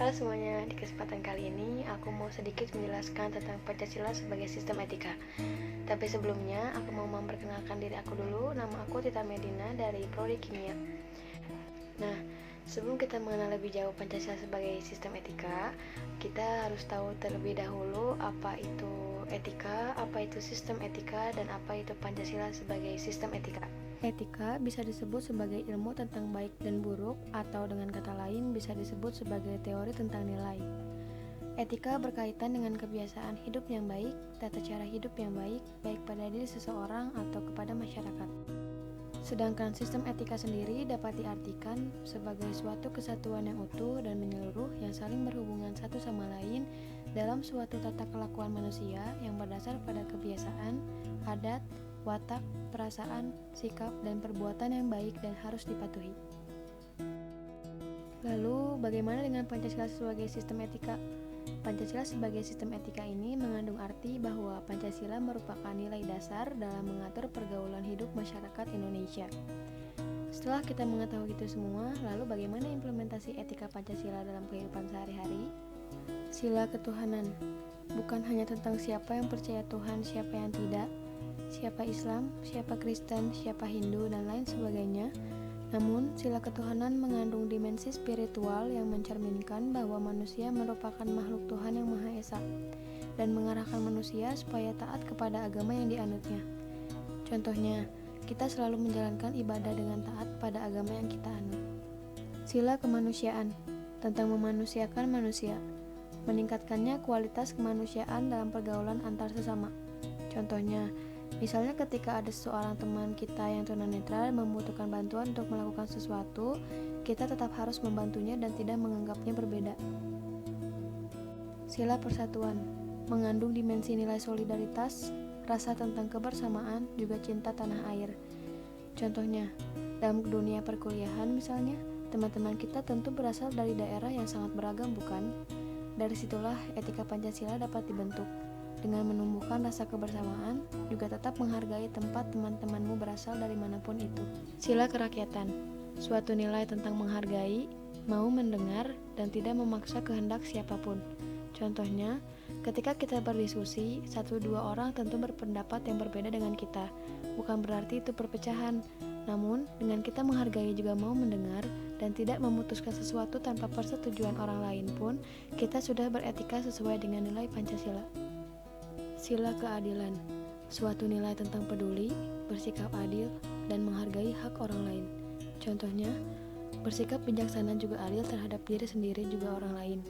Halo semuanya, di kesempatan kali ini aku mau sedikit menjelaskan tentang Pancasila sebagai sistem etika. Tapi sebelumnya, aku mau memperkenalkan diri aku dulu. Nama aku Tita Medina dari Prodi Kimia. Nah, sebelum kita mengenal lebih jauh Pancasila sebagai sistem etika, kita harus tahu terlebih dahulu apa itu etika, apa itu sistem etika, dan apa itu Pancasila sebagai sistem etika. Etika bisa disebut sebagai ilmu tentang baik dan buruk, atau dengan kata lain bisa disebut sebagai teori tentang nilai. Etika berkaitan dengan kebiasaan hidup yang baik, tata cara hidup yang baik, baik pada diri seseorang atau kepada masyarakat. Sedangkan sistem etika sendiri dapat diartikan sebagai suatu kesatuan yang utuh dan menyeluruh yang saling berhubungan satu sama lain dalam suatu tata kelakuan manusia yang berdasar pada kebiasaan, adat, watak, perasaan, sikap, dan perbuatan yang baik dan harus dipatuhi. Lalu, bagaimana dengan Pancasila sebagai sistem etika? Pancasila sebagai sistem etika ini mengandung arti bahwa Pancasila merupakan nilai dasar dalam mengatur pergaulan hidup masyarakat Indonesia. Setelah kita mengetahui itu semua, lalu bagaimana implementasi etika Pancasila dalam kehidupan sehari-hari? Sila ketuhanan bukan hanya tentang siapa yang percaya Tuhan, siapa yang tidak, siapa Islam, siapa Kristen, siapa Hindu, dan lain sebagainya. Namun, sila ketuhanan mengandung dimensi spiritual yang mencerminkan bahwa manusia merupakan makhluk Tuhan yang Maha Esa dan mengarahkan manusia supaya taat kepada agama yang dianutnya. Contohnya, kita selalu menjalankan ibadah dengan taat pada agama yang kita anut. Sila kemanusiaan tentang memanusiakan manusia, meningkatkannya kualitas kemanusiaan dalam pergaulan antar sesama. Contohnya, misalnya ketika ada seorang teman kita yang tunanetra membutuhkan bantuan untuk melakukan sesuatu, kita tetap harus membantunya dan tidak menganggapnya berbeda. Sila persatuan mengandung dimensi nilai solidaritas, rasa tentang kebersamaan, juga cinta tanah air. Contohnya, dalam dunia perkuliahan misalnya, teman-teman kita tentu berasal dari daerah yang sangat beragam, bukan? Dari situlah etika Pancasila dapat dibentuk. Dengan menumbuhkan rasa kebersamaan, juga tetap menghargai tempat teman-temanmu berasal dari manapun itu. Sila kerakyatan, suatu nilai tentang menghargai, mau mendengar, dan tidak memaksa kehendak siapapun. Contohnya, ketika kita berdiskusi, 1-2 orang tentu berpendapat yang berbeda dengan kita. Bukan berarti itu perpecahan, namun dengan kita menghargai juga mau mendengar dan tidak memutuskan sesuatu tanpa persetujuan orang lain pun, kita sudah beretika sesuai dengan nilai Pancasila. Sila keadilan, suatu nilai tentang peduli, bersikap adil, dan menghargai hak orang lain. Contohnya, bersikap bijaksana juga adil terhadap diri sendiri juga orang lain,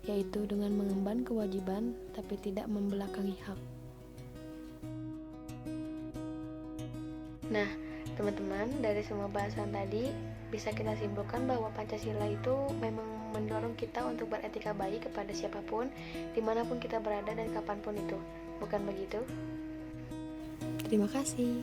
yaitu dengan mengemban kewajiban tapi tidak membelakangi hak. Nah, teman-teman, dari semua bahasan tadi bisa kita simpulkan bahwa Pancasila itu memang mendorong kita untuk beretika baik kepada siapapun, dimanapun kita berada dan kapanpun itu. Bukan begitu? Terima kasih.